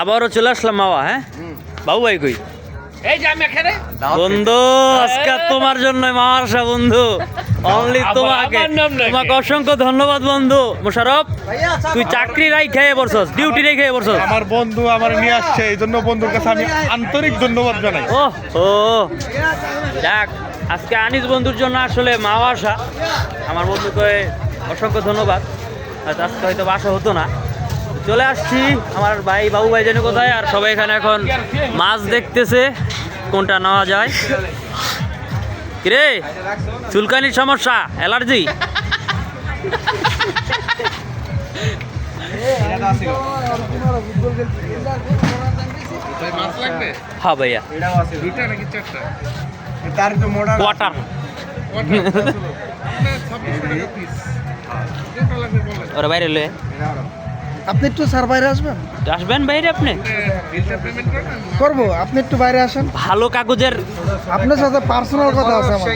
আবারও চলে আসলাম মামা। হ্যাঁ বাবু ভাই কই? এই যে আমি এখানে বন্ধু আজকে তোমার জন্য মামার আসা বন্ধু, অনলি তোমাকে। তোমাকে অসংখ্য ধন্যবাদ বন্ধু। মোশারফ তুই চাকরি রাই খেয়ে বসছস, ডিউটি রাই খেয়ে বসছস। আমার বন্ধু আমার নিয়ে আসছে, এই জন্য বন্ধুর কাছে আমি আন্তরিক ধন্যবাদ জানাই। ও ও যাক, আজকে আনিস বন্ধুর জন্য আসলে মামা আসা। আমার বন্ধুকে অসংখ্য ধন্যবাদ। হয়তো আজকে হয়তো বাসা হতো না, চলে আসছি। আমার ভাই বাবু ভাই জানি কোথায়, আর সবাই এখানে এখন মাছ দেখতেছে কোনটা নেওয়া যায়। কিরে চুলকানির সমস্যা, অ্যালার্জি? মাছ লাগবে হ্যাঁ ভাইয়া, দুইটা নাকি চারটা? কোয়ার্টার। ওরা বাইরে লয়ে আপনি একটু স্যার বাইরে আসবেন? আসবেন বাইরে আপনি? করবো, আপনি একটু বাইরে আসেন। ভালো কাগজের আপনার সাথে পার্সোনাল কথা আছে আমার।